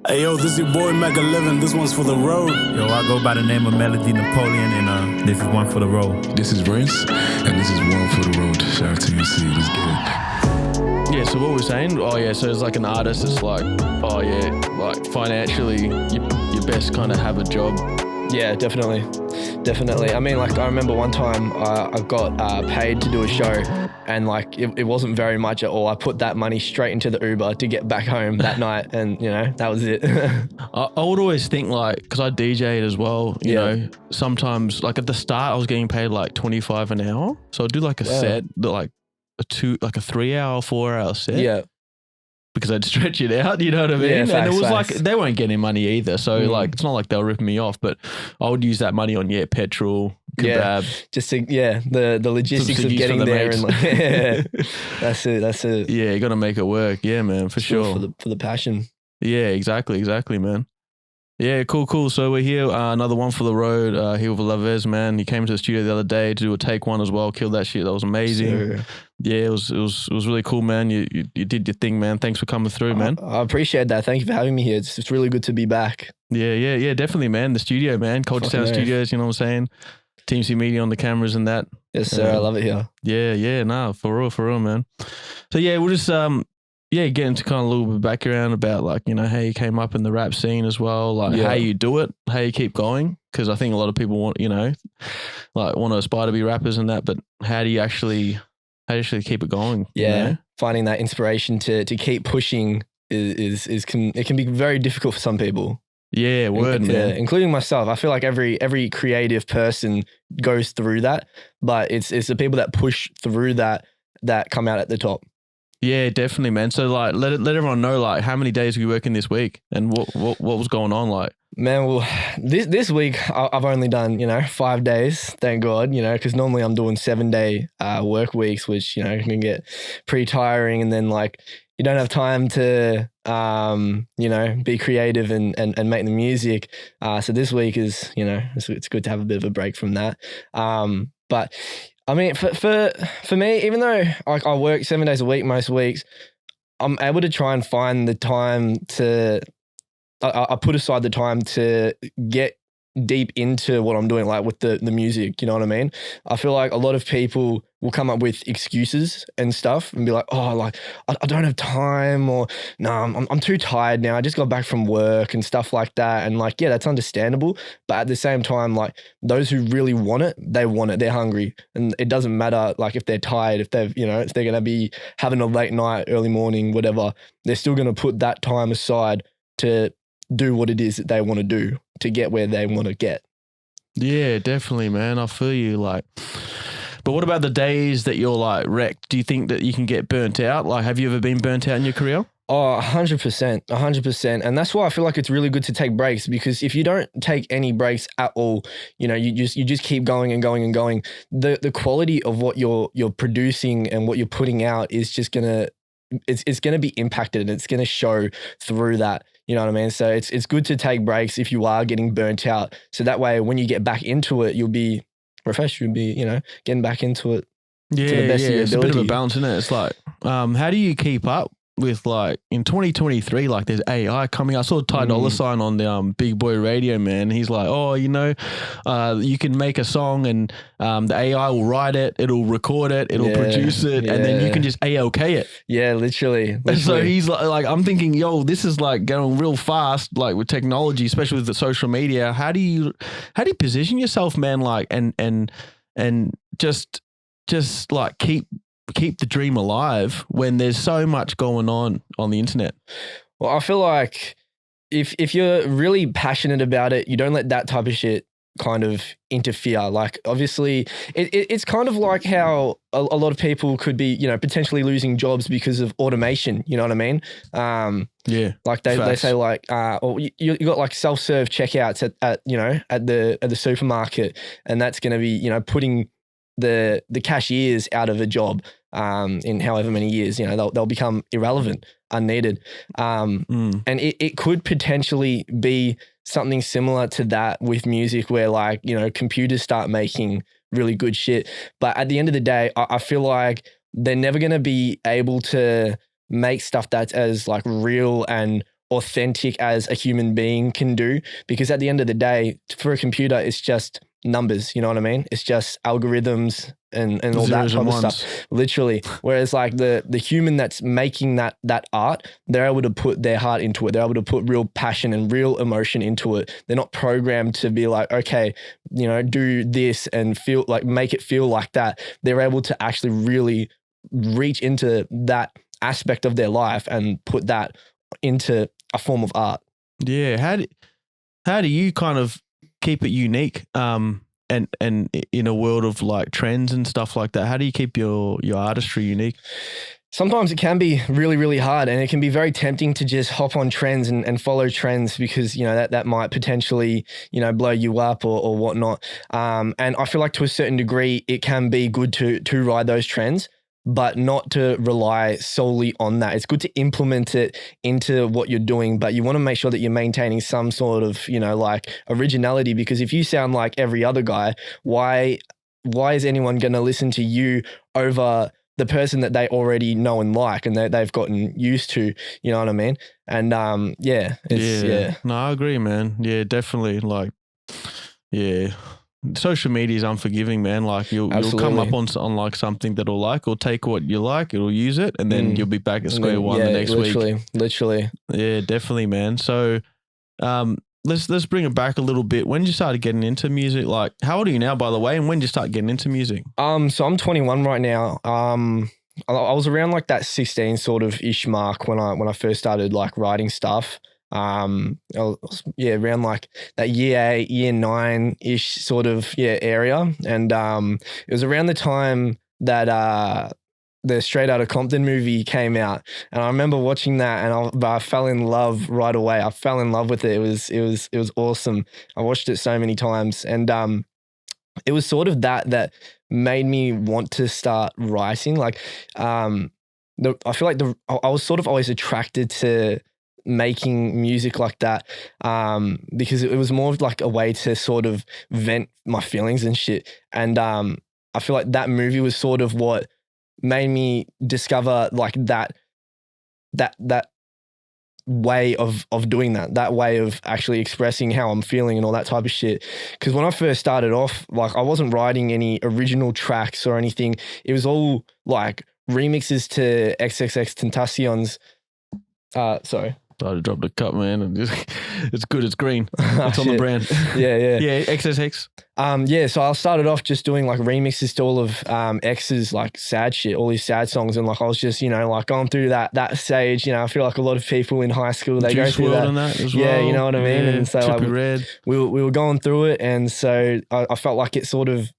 Hey yo, this is your boy Mega Living. This one's for the road. Yo, I go by the name of Melody Napoleon, and this is one for the road. This is Race, and this is one for the road. Shout out to MC. Let's get it. Yeah, so what we're saying, so as like an artist, it's like, like financially, you best kind of have a job. Yeah, definitely. I mean, like, I remember one time I got paid to do a show, and like it wasn't very much at all. I put that money straight into the Uber to get back home that night, and that was it. I would always think, like, because I DJ'd as well, you know, sometimes like at the start I was getting paid like $25 an hour, so I'd do like a set, like a 3-hour, 4-hour set. Yeah. Because I'd stretch it out, you know what I mean? Yeah, facts, and it was facts. like, they weren't getting money either. So like, it's not like they were ripping me off, but I would use that money on, petrol, kebab. Yeah, just to, the logistics of getting there. And like, that's it. Yeah, you got to make it work. Yeah, man, for sure. For the passion. Yeah, exactly, man. Yeah, cool. So we're here, another one for the road, here with Lavez, man. He came to the studio the other day to do a take one as well, killed that shit. That was amazing. Sure. Yeah, it was really cool, man. You did your thing, man. Thanks for coming through, man. I appreciate that. Thank you for having me here. It's really good to be back. Yeah, definitely, man. The studio, man. Culture Town Studios, you know what I'm saying? Team C Media on the cameras and that. Yes, sir. I love it here. Yeah, nah, for real, man. So yeah, we'll just get into kind of a little bit of background about, like, how you came up in the rap scene as well, like how you do it, how you keep going, because I think a lot of people want, want to aspire to be rappers and that, but how do you actually keep it going? Yeah, finding that inspiration to keep pushing it can be very difficult for some people. Yeah, man. Including myself. I feel like every creative person goes through that, but it's the people that push through that come out at the top. Yeah, definitely, man. So like, let everyone know, like, how many days were you working this week, and what was going on, like? Man, well, this week I've only done 5 days, thank God, because normally I'm doing 7-day work weeks, which can get pretty tiring, and then like you don't have time to be creative and make the music. So this week is it's good to have a bit of a break from that. But I mean, for me, even though I work 7 days a week most weeks, I'm able to try and find the time to. I put aside the time to get deep into what I'm doing, like with the music. You know what I mean? I feel like a lot of people will come up with excuses and stuff and be like, "Oh, like I don't have time," or "No, I'm too tired now. I just got back from work," and stuff like that. And like, yeah, that's understandable. But at the same time, like those who really want it, they want it. They're hungry, and it doesn't matter like if they're tired, if they've if they're gonna be having a late night, early morning, whatever. They're still gonna put that time aside to do what it is that they want to do to get where they want to get. Yeah, definitely, man. I feel you. Like, but what about the days that you're like wrecked? Do you think that you can get burnt out? Like, have you ever been burnt out in your career? Oh, 100%. And that's why I feel like it's really good to take breaks, because if you don't take any breaks at all, you just keep going and going and going. The quality of what you're producing and what you're putting out is just it's gonna be impacted, and it's gonna show through that. You know what I mean? So it's good to take breaks if you are getting burnt out. So that way, when you get back into it, you'll be refreshed. You'll be, getting back into it. Yeah, to the best of your it's ability. a bit of a balance, isn't it? It's like, how do you keep up with, like, in 2023, like there's AI coming. I saw Ty Dolla $ign on the Big Boy Radio, man. He's like, you can make a song and the AI will write it, it'll record it, it'll produce it, and then you can just ALK it. Yeah, literally. So he's like, I'm thinking, yo, this is like going real fast, like with technology, especially with the social media. How do you position yourself, man? Like, and just like keep the dream alive when there's so much going on the internet? Well, I feel like if you're really passionate about it, you don't let that type of shit kind of interfere. Like, obviously it's kind of like how a lot of people could be, potentially losing jobs because of automation. You know what I mean? Yeah. Like they say, like, or you got like self-serve checkouts at the supermarket, and that's going to be, putting the cashiers out of a job in however many years. They'll become irrelevant, unneeded. And it could potentially be something similar to that with music, where like, computers start making really good shit. But at the end of the day, I feel like they're never going to be able to make stuff that's as like real and authentic as a human being can do, because at the end of the day, for a computer, it's just numbers, you know what I mean? It's just algorithms and all that Zeros type and of ones. stuff, literally. Whereas like the human that's making that art, they're able to put their heart into it. They're able to put real passion and real emotion into it. They're not programmed to be like, okay, you know, do this and feel like, make it feel like that. They're able to actually really reach into that aspect of their life and put that into a form of art. Yeah. How do you kind of keep it unique? And in a world of like trends and stuff like that, how do you keep your artistry unique? Sometimes it can be really, really hard, and it can be very tempting to just hop on trends and follow trends, because, you know, that might potentially, you know, blow you up or whatnot. And I feel like to a certain degree, it can be good to ride those trends, but not to rely solely on that. It's good to implement it into what you're doing, but you want to make sure that you're maintaining some sort of, you know, like originality, because if you sound like every other guy, why is anyone going to listen to you over the person that they already know and like, and they've gotten used to, you know what I mean? And yeah. No, I agree, man. Yeah, definitely. Like, yeah. Social media is unforgiving, man. Like you'll come up on like something that'll like, or take what you like, it'll use it, and then you'll be back at square one the next week. Literally. Yeah, definitely, man. So, let's bring it back a little bit. When did you start getting into music? Like, how old are you now, by the way? And when did you start getting into music? So I'm 21 right now. I was around like that 16 sort of ish mark when I first started like writing stuff. I was, around like that year 8, year 9 ish sort of area, and it was around the time that the Straight Outta Compton movie came out, and I remember watching that, and I fell in love right away. I fell in love with it. It was awesome. I watched it so many times, and it was sort of that made me want to start writing. Like, I feel like I was sort of always attracted to making music like that, because it was more of like a way to sort of vent my feelings and shit. And I feel like that movie was sort of what made me discover like that way of doing that way of actually expressing how I'm feeling and all that type of shit. Because when I first started off, like, I wasn't writing any original tracks or anything. It was all like remixes to XXXTentacion's. Sorry. I dropped the cup, man. And it's good. It's green. It's on the brand. Yeah. Yeah, XSX. So I started off just doing like remixes to all of X's like sad shit, all these sad songs, and like I was just, you know, like going through that stage. You know, I feel like a lot of people in high school, they go through that. And that as well. Yeah, you know what I mean. And so like, Red. we were going through it, and so I felt like it sort of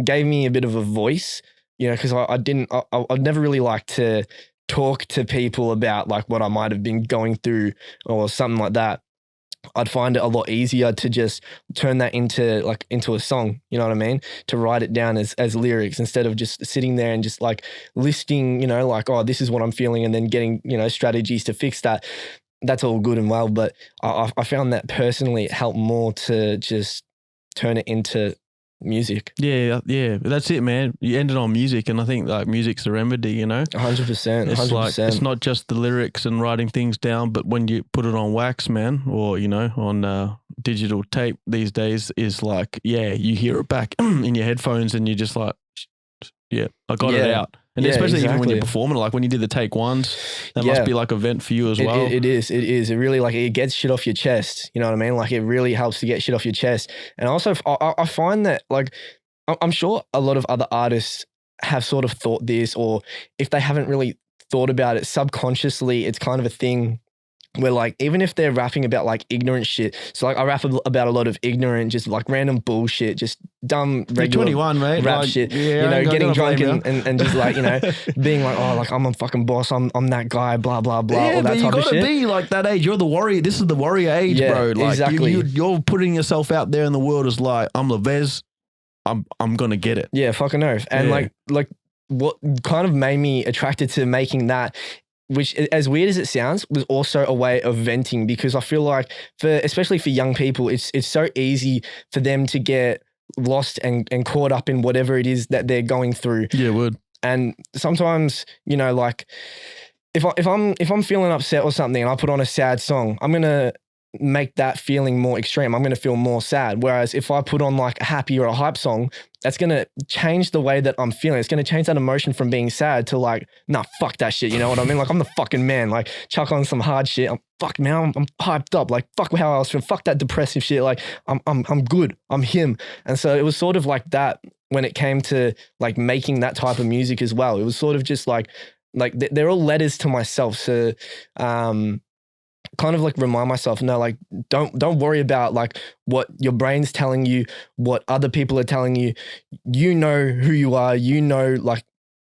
gave me a bit of a voice, you know, because I'd never really liked to talk to people about like what I might have been going through or something like that. I'd find it a lot easier to just turn that into a song, you know what I mean? To write it down as lyrics, instead of just sitting there and just like listing, you know, like, oh, this is what I'm feeling, and then getting, you know, strategies to fix that. That's all good and well, but I found that personally it helped more to just turn it into music. Yeah, that's it, man. You ended on music, and I think like music's the remedy, you know. 100%. It's like, it's not just the lyrics and writing things down, but when you put it on wax, man, or, you know, on digital tape these days, is like, you hear it back in your headphones, and you're just like, I got it out. And especially even when you're performing, like when you did the take ones, that must be like a vent for you as well. It is. It really, like, it gets shit off your chest. You know what I mean? Like, it really helps to get shit off your chest. And also, I find that, like, I'm sure a lot of other artists have sort of thought this, or if they haven't really thought about it subconsciously, it's kind of a thing where, like, even if they're rapping about like ignorant shit, so like I rap about a lot of ignorant, just like random bullshit, just dumb regular 21, mate. rap like, shit, you know, getting drunk and just like, you know, being like, oh, like, I'm a fucking boss, I'm that guy, blah blah blah, all that type of shit. You gotta be like that age. You're the warrior. This is the warrior age, bro. Like, exactly. You're putting yourself out there in the world as like, I'm Lavez, I'm gonna get it. Yeah, fucking oath. And like what kind of made me attracted to making that, which, as weird as it sounds, was also a way of venting, because I feel like especially for young people, it's so easy for them to get lost and caught up in whatever it is that they're going through. Yeah, it would. And sometimes, you know, like, if I'm feeling upset or something and I put on a sad song, I'm gonna make that feeling more extreme. I'm gonna feel more sad. Whereas if I put on like a happy or a hype song, that's gonna change the way that I'm feeling. It's gonna change that emotion from being sad to like, nah, fuck that shit. You know what I mean? Like I'm the fucking man. Like chuck on some hard shit. Fuck man, I'm hyped up. Like fuck how I was feeling. Fuck that depressive shit. Like I'm good. I'm him. And so it was sort of like that when it came to like making that type of music as well. It was sort of just like they're all letters to myself. So kind of like remind myself, no, like don't worry about like what your brain's telling you, what other people are telling you. You know who you are, you know like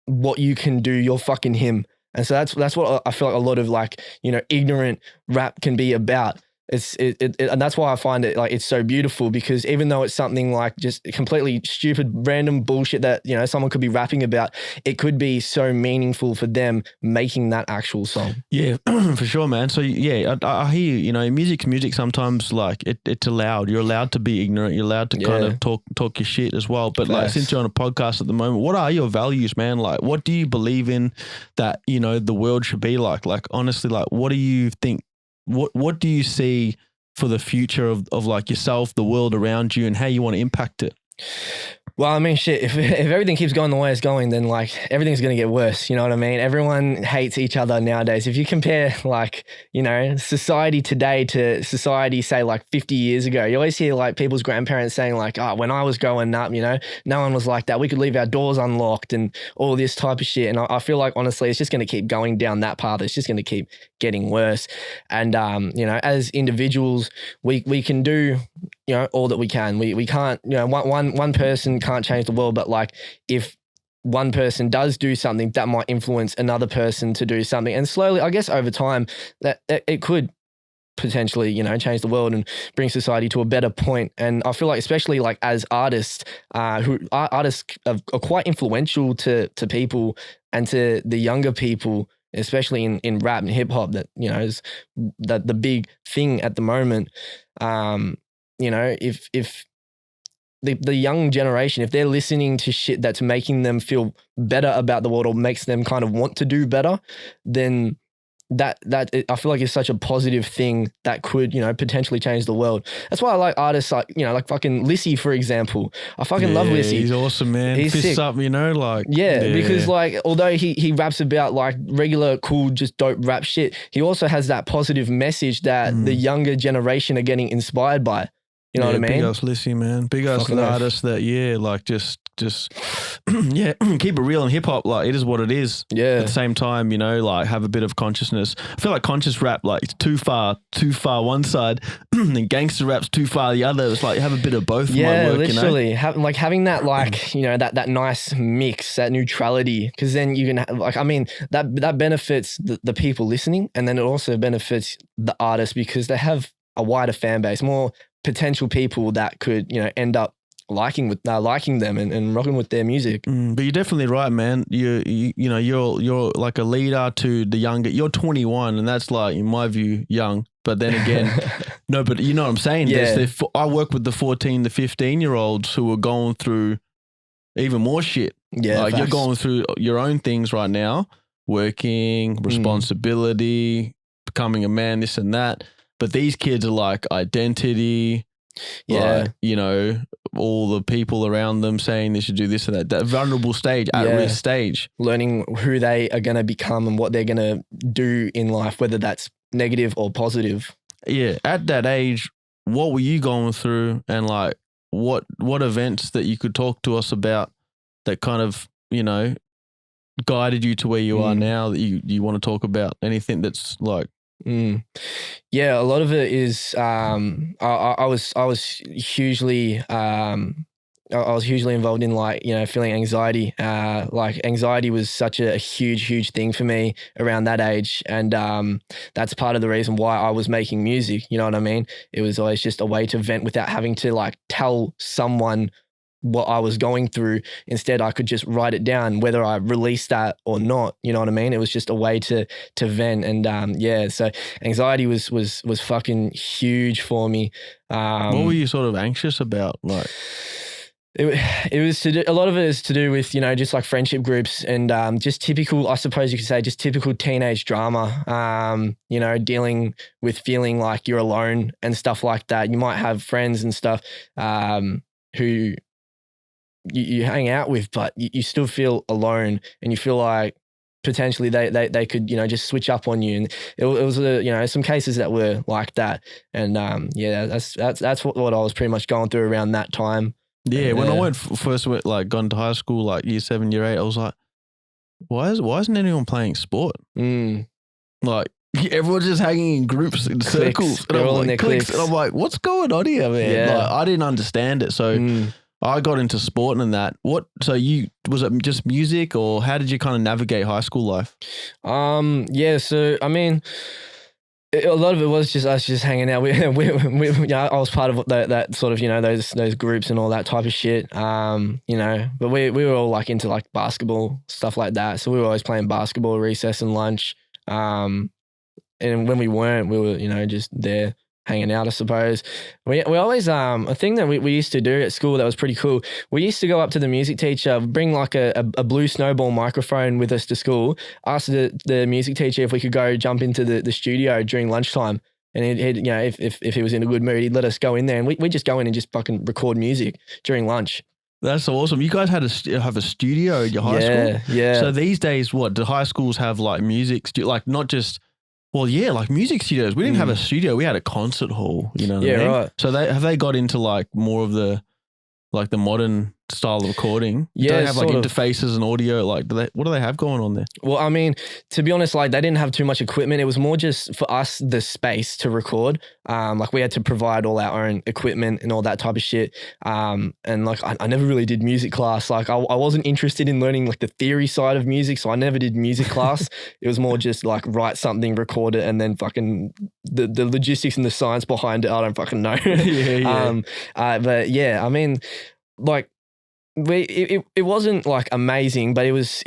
what you can do, you're fucking him. And so that's what I feel like a lot of like, you know, ignorant rap can be about. And that's why I find it like it's so beautiful, because even though it's something like just completely stupid random bullshit that, you know, someone could be rapping about, it could be so meaningful for them making that actual song. Yeah, for sure, man. So yeah, I hear you. You know, music's music. Sometimes like it's allowed. You're allowed to be ignorant. You're allowed to kind of talk your shit as well. But like since you're on a podcast at the moment, what are your values, man? Like what do you believe in that, you know, the world should be like? Like honestly, like what do you think? What do you see for the future of like yourself, the world around you, and how you want to impact it? Well, I mean, shit, if everything keeps going the way it's going, then like everything's going to get worse. You know what I mean? Everyone hates each other nowadays. If you compare like, you know, society today to society, say like 50 years ago, you always hear like people's grandparents saying like, oh, when I was growing up, you know, no one was like that. We could leave our doors unlocked and all this type of shit. And I feel like honestly, it's just going to keep going down that path. It's just going to keep getting worse. And, you know, as individuals, we can do, you know, all that we can. We can't, you know, one person can't change the world, but like if one person does do something, that might influence another person to do something. And slowly, I guess over time, that it could potentially, you know, change the world and bring society to a better point. And I feel like, especially like as artists, artists are quite influential to people and to the younger people, especially in rap and hip hop, that, you know, is the big thing at the moment. You know, if the young generation, if they're listening to shit that's making them feel better about the world or makes them kind of want to do better, then that I feel like is such a positive thing that could, you know, potentially change the world. That's why I like artists like, you know, like fucking Lissy, for example. I fucking love Lissy. He's awesome, man. He's Fists sick. up, you know, like. Yeah, because like, although he raps about like regular, cool, just dope rap shit, he also has that positive message that the younger generation are getting inspired by. You know what I mean? Big ass Lissy, man. Big ass artist that, like just yeah, keep it real in hip hop. Like it is what it is. Yeah. At the same time, you know, like have a bit of consciousness. I feel like conscious rap, like it's too far one side, and gangster rap's too far the other. It's like have a bit of both. Yeah, might work, literally. You know? Like having that, like, you know, that nice mix, that neutrality, because then you can like, I mean, that benefits the people listening, and then it also benefits the artists because they have a wider fan base, more potential people that could, you know, end up liking them and rocking with their music. But you're definitely right, man. You know, you're like a leader to the younger. You're 21, and that's like, in my view, young. But then again, no, but you know what I'm saying? Yeah. I work with the 14 to 15-year-olds who are going through even more shit. Yeah, like facts. you're going through your own things right now, working, responsibility, becoming a man, this and that. But these kids are like identity, like, you know, all the people around them saying they should do this and that vulnerable stage, at-risk stage. Learning who they are going to become and what they're going to do in life, whether that's negative or positive. Yeah. At that age, what were you going through, and like what events that you could talk to us about that kind of, you know, guided you to where you are now, that you want to talk about? Anything that's like, Yeah, a lot of it is I was hugely involved in, like, you know, feeling anxiety. Like anxiety was such a huge thing for me around that age, and that's part of the reason why I was making music. You know what I mean? It was always just a way to vent without having to like tell someone what I was going through. Instead, I could just write it down, whether I released that or not. You know what I mean? It was just a way to vent. And yeah, so anxiety was fucking huge for me. what were you sort of anxious about? Like, It was to do, a lot of it is to do with, you know, just like friendship groups and just typical, I suppose you could say, just typical teenage drama, you know, dealing with feeling like you're alone and stuff like that. You might have friends and stuff who you hang out with, but you still feel alone and you feel like potentially they could, you know, just switch up on you. And it was you know, some cases that were like that. And yeah, that's what I was pretty much going through around that time. Yeah, when I first went like gone to high school, like year 7, year 8, I was like, why isn't anyone playing sport? Like everyone's just hanging in groups, in circles, and I'm like, cliques. And I'm like, what's going on here, man? Yeah. Like, I didn't understand it, so I got into sport and that. So was it just music, or how did you kind of navigate high school life? Yeah, so I mean, a lot of it was just us just hanging out. We you know, I was part of that sort of, you know, those groups and all that type of shit. You know, but we were all like into like basketball, stuff like that. So we were always playing basketball, recess and lunch. And when we weren't, we were, you know, just there hanging out, I suppose. We always, a thing that we used to do at school that was pretty cool, we used to go up to the music teacher, bring like a blue snowball microphone with us to school, ask the music teacher if we could go jump into the studio during lunchtime. And he'd, you know, if he was in a good mood, he'd let us go in there and we just go in and just fucking record music during lunch. That's awesome. You guys have a studio at your high school? Yeah. So these days, what, do high schools have like music, like not just... Well, yeah, like music studios. We didn't have a studio. We had a concert hall, you know what I mean? Right. So have they got into like more of the modern style of recording? Yeah, do they have like sort of. interfaces and audio? Like, what do they have going on there? Well, I mean, to be honest, like they didn't have too much equipment. It was more just for us the space to record. Like we had to provide all our own equipment and all that type of shit. And like I never really did music class. Like I wasn't interested in learning like the theory side of music, so I never did music class. It was more just like write something, record it, and then fucking the logistics and the science behind it, I don't fucking know. Yeah. But yeah, I mean, like. It wasn't like amazing, but it was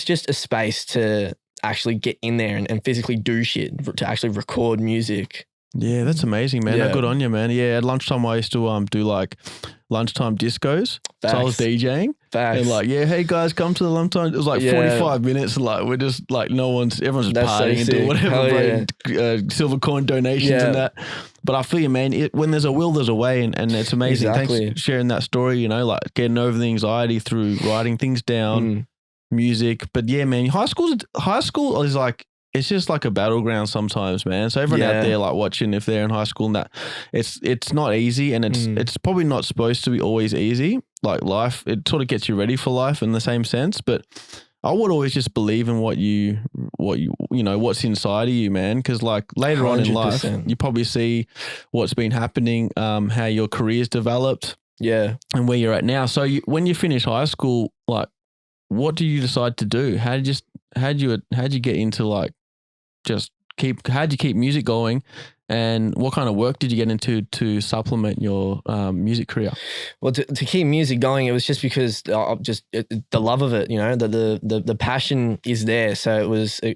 just a space to actually get in there and physically do shit, to actually record music. Yeah, that's amazing, man. Yeah. Good on you, man. Yeah, at lunchtime I used to do like lunchtime discos. Facts. So I was DJing. Facts. And like, yeah, hey guys, come to the lunchtime. It was like 45 minutes. And like, we're just like, everyone's just That's so partying and doing sick. whatever, Hell silver coin donations and that. But I feel you, man. When there's a will, there's a way, and it's amazing. Exactly. Thanks for sharing that story. You know, like getting over the anxiety through writing things down, music. But yeah, man, high school is like, it's just like a battleground sometimes, man. So everyone out there like watching, if they're in high school and that, it's not easy, and it's probably not supposed to be always easy. Like life, it sort of gets you ready for life in the same sense, but I would always just believe in what you know, what's inside of you, man. Because like later on in life, 100%. you probably see what's been happening, how your career's developed, and where you're at now. So when you finish high school, like, what do you decide to do? How'd you get into like how'd you keep music going? And what kind of work did you get into to supplement your music career? Well, to keep music going, it was just because the love of it, you know, the passion is there. So it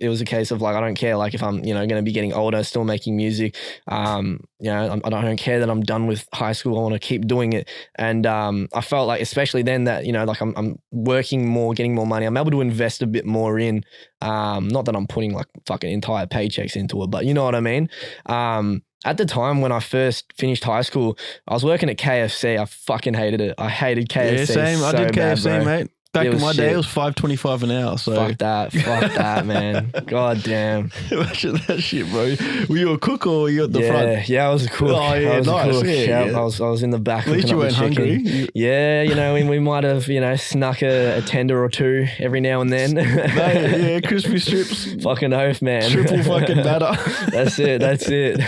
was a case of like, I don't care, like if I'm, you know, going to be getting older, still making music. You know, I don't care that I'm done with high school. I want to keep doing it. And I felt like, especially then, that, you know, like I'm working more, getting more money. I'm able to invest a bit more in. Not that I'm putting like fucking entire paychecks into it, but you know what I mean? At the time when I first finished high school, I was working at KFC. I fucking hated it. I hated KFC. Yeah, same. So I did KFC, bad, mate. Back in my day, shit. it was $5.25 an hour. So Fuck that, man. God damn. Imagine that shit, bro. Were you a cook or were you at the front? Yeah, I was a cook. Oh, yeah, I was nice. a cook. Yeah. I was in the back. At least you weren't hungry. Yeah, you know, we might have, you know, snuck a tender or two every now and then. Mate, yeah, crispy strips. Fucking oath, man. Triple fucking batter. That's it.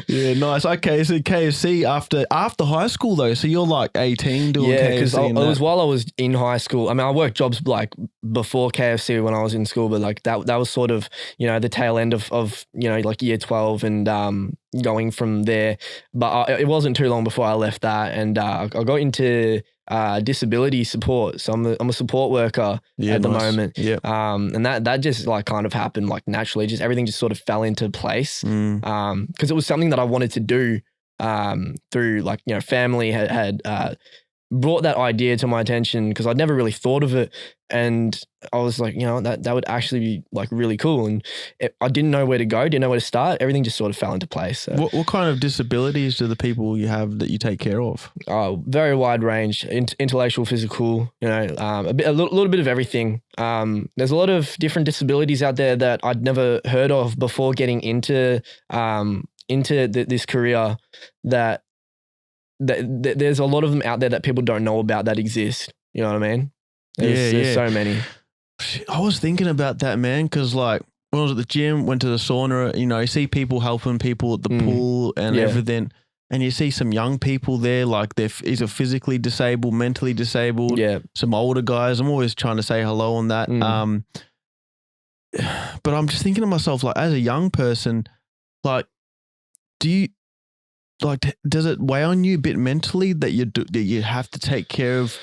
Yeah, nice. Okay, so KFC after high school though, so you're like 18 doing KFC. Yeah, because it and was that. while I was in high school. I mean, I worked jobs like before KFC when I was in school, but like that was sort of, you know, the tail end of you know, like year 12 and going from there. But it wasn't too long before I left that, and I got into disability support. So I'm a support worker at the moment. Yeah. And that just like kind of happened like naturally. Just everything just sort of fell into place. Because it was something that I wanted to do. Through like, you know, family had brought that idea to my attention because I'd never really thought of it. And I was like, that would actually be like really cool. And I didn't know where to go, didn't know where to start. Everything just sort of fell into place. So. What kind of disabilities do the people you have that you take care of? Very wide range, intellectual, physical, a little bit of everything. There's a lot of different disabilities out there that I'd never heard of before getting into this career that there's a lot of them out there that people don't know about that exist. You know what I mean? There's so many. I was thinking about that, man, because like when I was at the gym, went to the sauna, you see people helping people at the pool and everything. And you see some young people there, like they're either physically disabled, mentally disabled, some older guys. I'm always trying to say hello on that. But I'm just thinking to myself, like as a young person, like, does it weigh on you a bit mentally that you have to take care of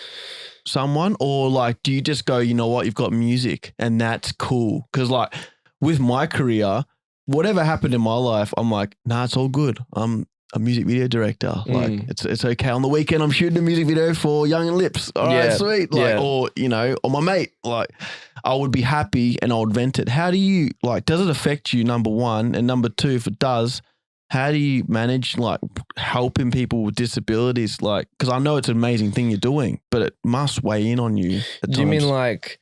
someone, or like, do you just go, you know what, you've got music and that's cool? Because like with my career, whatever happened in my life, I'm like, nah, it's all good. I'm a music video director. Like it's okay. On the weekend, I'm shooting a music video for Young and Lips. All right, sweet. Like, or my mate, like I would be happy and I would vent it. How do you does it affect you? Number one, and number two, if it does, how do you manage like helping people with disabilities? Like, because I know it's an amazing thing you're doing, but it must weigh in on you at times. Do you mean like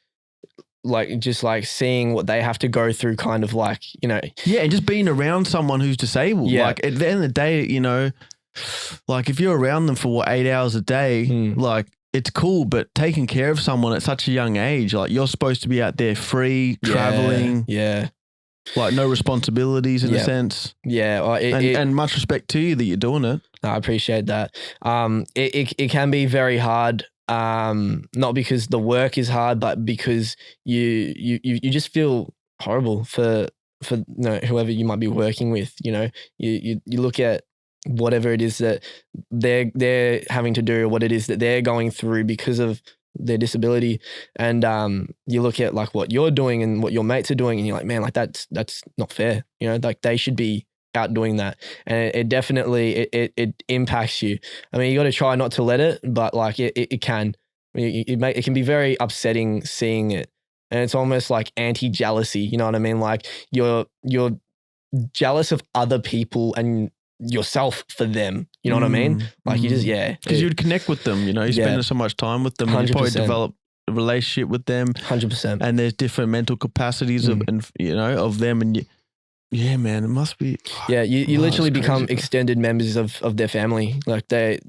just like seeing what they have to go through, kind of like, Yeah, and just being around someone who's disabled. Yeah. Like at the end of the day, like if you're around them for 8 hours a day, like it's cool, but taking care of someone at such a young age, like you're supposed to be out there free, traveling. Yeah. Like no responsibilities in a sense. Yeah. And much respect to you that you're doing it. I appreciate that. It can be very hard. Not because the work is hard, but because you just feel horrible for whoever you might be working with. You look at whatever it is that they're having to do, or what it is that they're going through because of their disability, and you look at like what you're doing and what your mates are doing, and you're like, man, like that's not fair. Like they should be out doing that, and it definitely it impacts you. I mean, you got to try not to let it, but like it can. I mean, it can be very upsetting seeing it, and it's almost like anti-jealousy. You know what I mean? Like you're jealous of other people and yourself for them. You know what I mean? Like you just, because you'd connect with them, you spend so much time with them, and you probably develop a relationship with them 100%, and there's different mental capacities of them, and yeah, man, it must be. Yeah, you literally become extended members of their family. Like the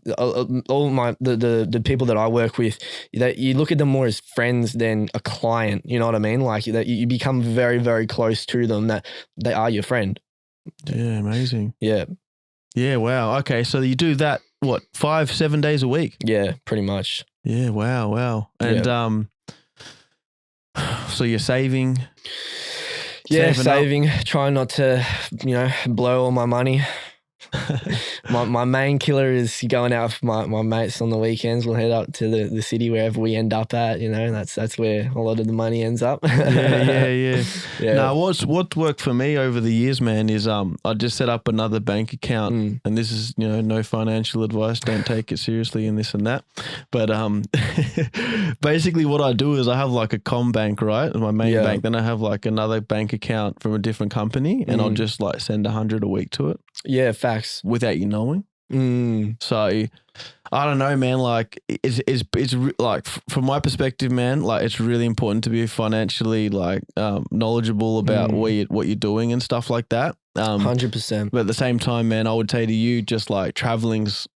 people that I work with, that you look at them more as friends than a client. You know what I mean? Like that you become very, very close to them, that they are your friend. Yeah, amazing. Yeah. Yeah, wow. Okay, so you do that, what, 5-7 days a week? Yeah, pretty much. Yeah, wow. And so you're saving? Yeah, saving, trying not to, blow all my money. My main killer is going out with my mates on the weekends. We'll head up to the city wherever we end up at, and that's where a lot of the money ends up. Yeah. Now, what's worked for me over the years, man, is I just set up another bank account, and this is no financial advice. Don't take it seriously and this and that. But basically, what I do is I have like a CommBank, right, my main bank. Then I have like another bank account from a different company, and I'll just like send 100 a week to it. Yeah, facts. Without you knowing. So I don't know, man, like it's like from my perspective, man, like it's really important to be financially like knowledgeable about what you're doing and stuff like that. 100%. But at the same time, man, I would say to you, just like traveling's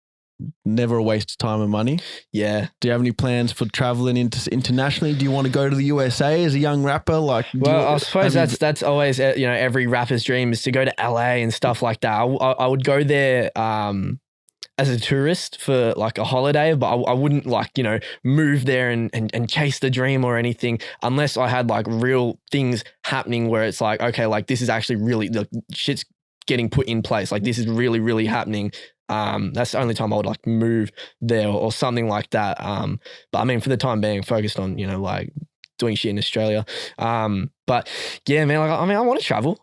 never a waste of time and money. Yeah. Do you have any plans for traveling internationally? Do you want to go to the USA as a young rapper? Like, well, I suppose that's always every rapper's dream is to go to LA and stuff like that. I would go there as a tourist for like a holiday, but I wouldn't like move there and chase the dream or anything unless I had like real things happening where it's like, okay, like this is actually really, the shit's getting put in place. Like this is really, really happening. That's the only time I would like move there or something like that. But I mean, for the time being, focused on, like doing shit in Australia. But yeah, man, like, I mean, I want to travel.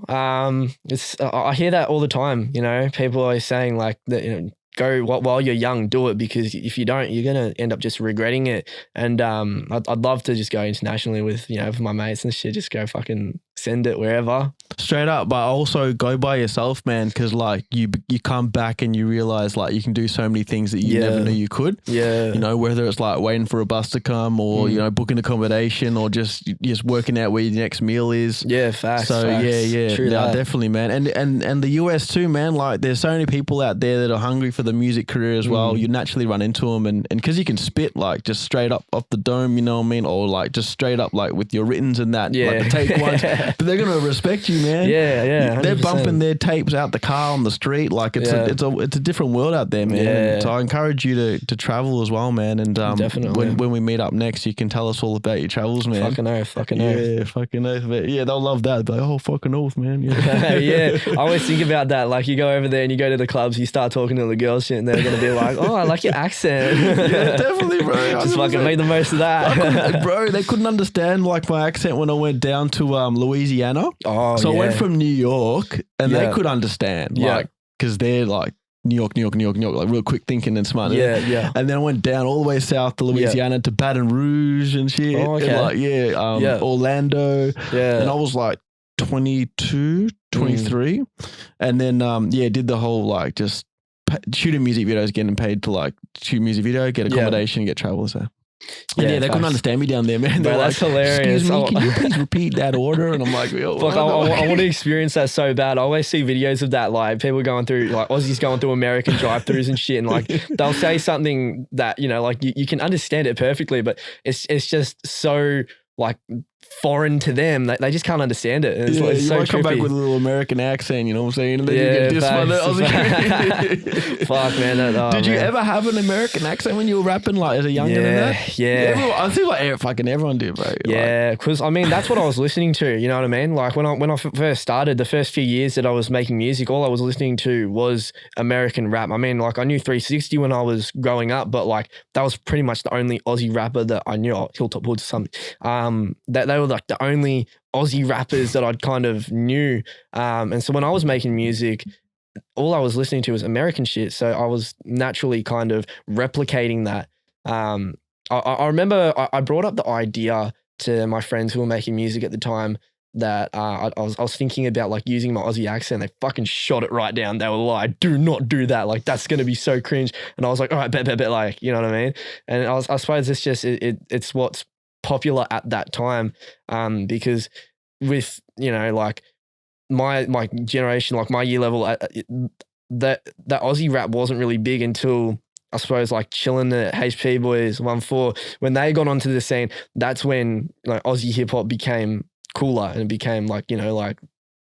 I hear that all the time, people are always saying like that, go while you're young, do it, because if you don't, you're gonna end up just regretting it. And I'd love to just go internationally with with my mates and shit. Just go fucking send it wherever. Straight up, but also go by yourself, man, because like you come back and you realize like you can do so many things that you never knew you could. Yeah, whether it's like waiting for a bus to come or booking accommodation or just working out where your next meal is. Yeah, facts. So facts. True that. definitely, man. And the US too, man. Like there's so many people out there that are hungry for the music career as well. You naturally run into them, and because you can spit like just straight up off the dome, you know what I mean, or like just straight up like with your writtens and that, like the take ones. But they're gonna respect you, man. Yeah. 100%. They're bumping their tapes out the car on the street. Like it's a different world out there, man. Yeah. So I encourage you to travel as well, man. And definitely. when we meet up next, you can tell us all about your travels, man. Fucking oath. Yeah, fucking oath. But yeah, they'll love that. Like, oh, fucking oath, man. Yeah. Yeah, I always think about that. Like you go over there and you go to the clubs, you start talking to the girls, shit, and they're gonna be like, "Oh, I like your accent." Yeah, definitely, bro. Just fucking make the most of that, bro. They couldn't understand like my accent when I went down to Louisiana. Oh, so I went from New York, and they could understand, Yeah. like, because they're like New York, like real quick thinking and smart. Yeah. And then I went down all the way south to Louisiana to Baton Rouge and shit. Oh, okay. And like, Orlando. Yeah. And I was like 22, 23. And then, did the whole like just shooting music videos, getting paid to like shoot music video, get accommodation, get travel. So. And they couldn't understand me down there, man. Bro, that's hilarious. Excuse me, can you please repeat that order? And I'm like, yo, fuck, I want to experience that so bad. I always see videos of that, like people going through, like Aussies going through American drive-thrus and shit, and like they'll say something that like you can understand it perfectly, but it's just so like foreign to them. They just can't understand it. And it's you so might come back trippy. with a little American accent, you know what I'm saying? And then you get this one. Fuck, man. Did you ever have an American accent when you were rapping, like as a youngin' and that? Yeah. I think like fucking everyone did, bro. Yeah, because I mean that's what I was listening to. You know what I mean? Like when I first started, the first few years that I was making music, all I was listening to was American rap. I mean, like I knew 360 when I was growing up, but like that was pretty much the only Aussie rapper that I knew. Hilltop Hoods, something. That they were like the only Aussie rappers that I'd kind of knew. And so when I was making music, all I was listening to was American shit. So I was naturally kind of replicating that. I remember I brought up the idea to my friends who were making music at the time that I was thinking about like using my Aussie accent. They fucking shot it right down. They were like, do not do that. Like that's going to be so cringe. And I was like, all right, bet, like, you know what I mean? And I suppose it's just, it's what's popular at that time, because with like my generation, like my year level, that Aussie rap wasn't really big until I suppose like Chillin' the HP Boys 1-4 when they got onto the scene. That's when like Aussie hip hop became cooler and it became like like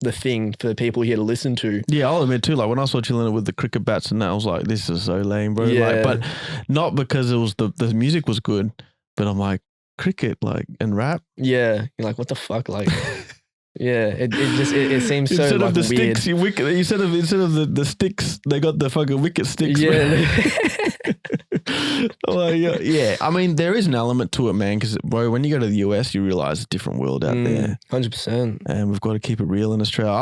the thing for people here to listen to. Yeah, I'll admit too, like when I saw Chillin' with the cricket bats and that, I was like, this is so lame, bro. Yeah. Like, but not because it was the music was good, but I'm like, cricket, like, and rap. Yeah, you're like, what the fuck, like. Yeah, it seems so instead like of the weird. sticks, instead of the sticks, they got the fucking wicket sticks. Yeah. Well, yeah. I mean, there is an element to it, man. Because bro, when you go to the US, you realize it's a different world out there. 100%. And we've got to keep it real in Australia.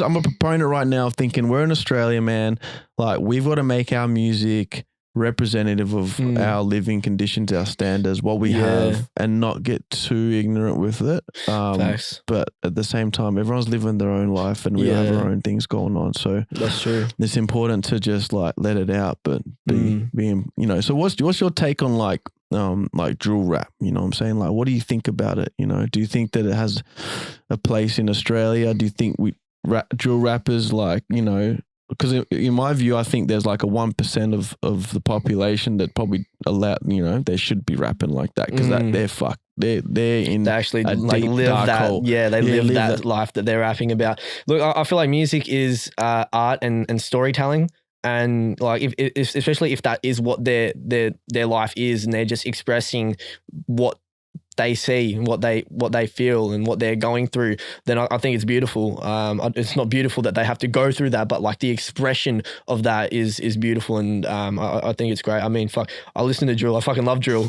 I'm a proponent right now of thinking we're in Australia, man. Like we've got to make our music representative of our living conditions, our standards, what we have, and not get too ignorant with it. Facts. But at the same time, everyone's living their own life and we have our own things going on. So that's true. It's important to just like let it out, but being, so what's your take on like drill rap? You know what I'm saying? Like, what do you think about it? Do you think that it has a place in Australia? Do you think drill rappers like, because in my view, I think there's like a 1% of the population that probably they should be rapping like that because they're fucked. They're in. They actually like live that. Hole. Yeah, they live that life that they're rapping about. Look, I feel like music is art and storytelling, and like if especially if that is what their life is, and they're just expressing what they see, what they feel and what they're going through, then I think it's beautiful. It's not beautiful that they have to go through that, but like the expression of that is beautiful, and I think it's great. I mean, fuck, I listen to drill. I fucking love drill.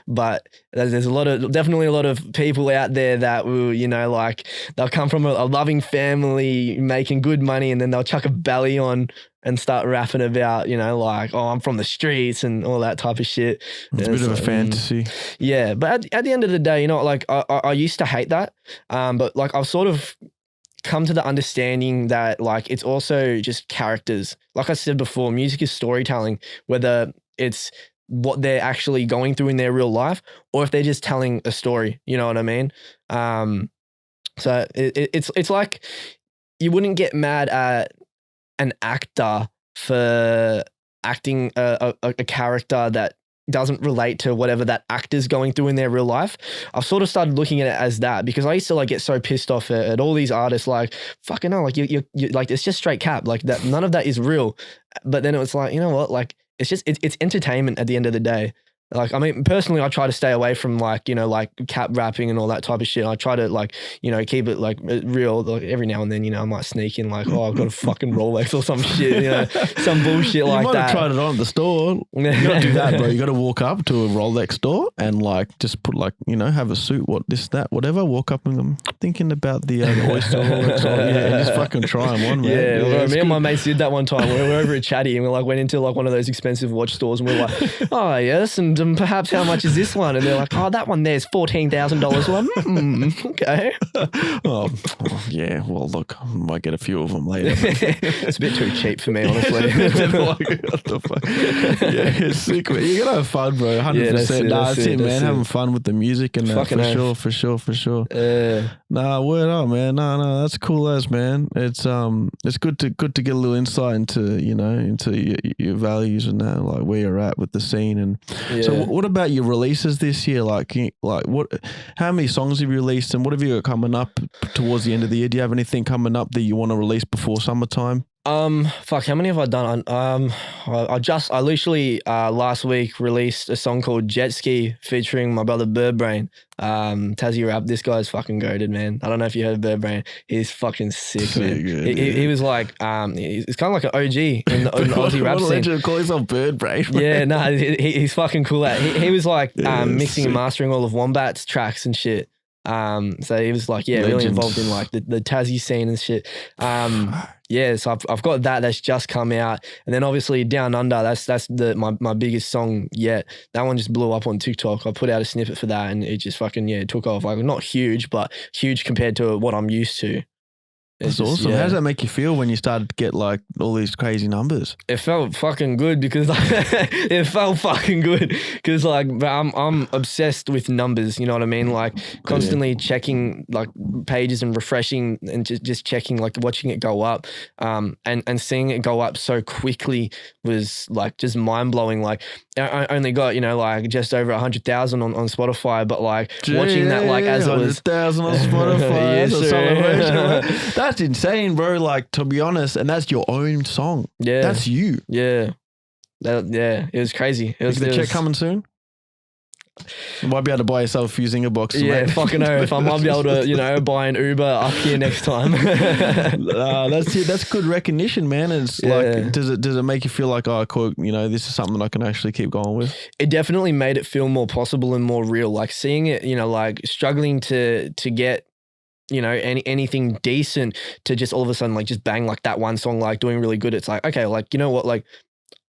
But there's definitely a lot of people out there that will, like they'll come from a loving family making good money, and then they'll chuck a belly on and start rapping about, you know, like, oh, I'm from the streets and all that type of shit. It's a bit of a fantasy. Yeah, but at the end of the day, you know, like I used to hate that, but like I've sort of come to the understanding that like it's also just characters. Like I said before, music is storytelling, whether it's what they're actually going through in their real life or if they're just telling a story, you know what I mean? So it's like you wouldn't get mad at an actor for acting a character that doesn't relate to whatever that actor's going through in their real life. I've sort of started looking at it as that because I used to like get so pissed off at all these artists like, fucking hell, like you like, it's just straight cap. Like that, none of that is real. But then it was like, you know what? Like, it's entertainment at the end of the day. Like, I mean, personally, I try to stay away from like, you know, like cap rapping and all that type of shit. I try to like, you know, keep it like real. Like every now and then, you know, I might sneak in like, oh, I've got a fucking Rolex or some shit, you know, some bullshit like that. You might have tried it on at the store. You gotta do that, bro. You gotta walk up to a Rolex store and like just put like, you know, have a suit, what this, that, whatever. Walk up and I'm thinking about the oyster Rolex on, yeah, and just fucking try them on, man. Yeah, well, me and my mates did that one time. We were over at Chatty and we like went into like one of those expensive watch stores and we were like, oh yes, and perhaps how much is this one? And they're like, oh, that one there's $14,000. Well, okay. Oh, yeah. Well, look, I might get a few of them later. It's a bit too cheap for me, honestly. What the fuck? Yeah, it's sick, man. You're gonna have fun, bro. 100%. Yeah, that's it, man. Having fun with the music and that, for sure. Nah, word up, man. No, that's cool as, man. It's good to get a little insight into, you know, into your values and that, like where you're at with the scene. And so, what about your releases this year? Like what? How many songs have you released, and what have you got coming up towards the end of the year? Do you have anything coming up that you want to release before summertime? Fuck, how many have I done? I literally last week released a song called Jet Ski featuring my brother Birdbrain. Tassie rap, this guy's fucking goated, man. I don't know if you heard of Birdbrain. He's fucking sick, man. Good, he was like, he's kind of like an OG in the Aussie rap scene. Legend, call yourself Birdbrain. Yeah, no, he's fucking cool. He was like mixing and mastering all of Wombat's tracks and shit. So he was like, really involved in like the Tassie scene and shit. Yeah, so I've got that's just come out, and then obviously Down Under, that's my biggest song yet. That one just blew up on TikTok. I put out a snippet for that, and it just fucking it took off. Like not huge, but huge compared to what I'm used to. That's awesome. How does that make you feel when you started to get like all these crazy numbers? It felt fucking good because like, I'm obsessed with numbers. You know what I mean? Like constantly checking like pages and refreshing and just checking, like watching it go up, and seeing it go up so quickly was like just mind blowing. Like I only got, you know, like just over 100,000 on Spotify, but like watching that like as it was 100,000 on Spotify. That's a celebration. That's insane, bro. Like, to be honest, and that's your own song. Yeah. That's you. Yeah. It was crazy. Is the check coming soon? You might be able to buy yourself a few Zinger boxes. Yeah, mate. fucking know if I might be able to, you know, buy an Uber up here next time. That's it. That's good recognition, man. It's like, does it make you feel like, oh, cool, you know, this is something I can actually keep going with? It definitely made it feel more possible and more real. Like seeing it, you know, like struggling to get, you know, anything decent to just all of a sudden like just bang like that one song, like doing really good. It's like, okay, like, you know what, like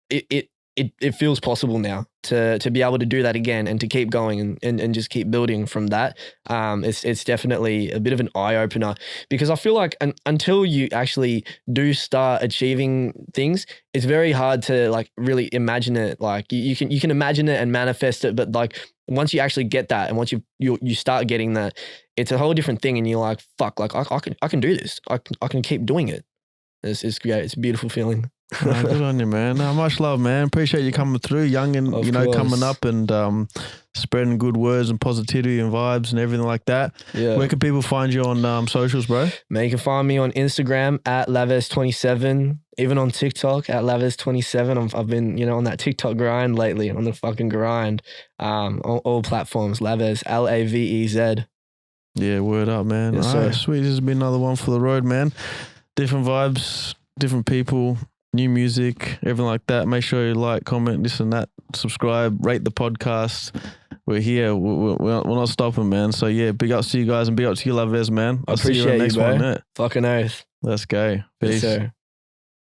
it feels possible now to be able to do that again and to keep going and just keep building from that. It's definitely a bit of an eye opener because I feel like until you actually do start achieving things, it's very hard to like really imagine it. Like you can imagine it and manifest it, but like once you actually get that and once you start getting that, it's a whole different thing. And you're like, fuck, like I can do this. I can keep doing it. It's great. It's a beautiful feeling. Good on you, man. Much love, man. Appreciate you coming through, young and of you know, course. coming up and spreading good words and positivity and vibes and everything like that. Yeah. Where can people find you on socials, bro? Man, you can find me on Instagram at Lavez27, even on TikTok at Lavez27. I've been, you know, on that TikTok grind lately, on the fucking grind. All platforms, Lavez, Lavez. Yeah, word up, man. Yes, all right, sir. sweet. This has been another one for the road, man. Different vibes, different people, new music, everything like that. Make sure you like, comment, this and that, subscribe, rate the podcast. We're here. We're not stopping, man. So yeah, big ups to you guys and big ups to you, Lavez, man. I'll see you on the next one. Fucking oath. Let's go. Peace. Yes, sir.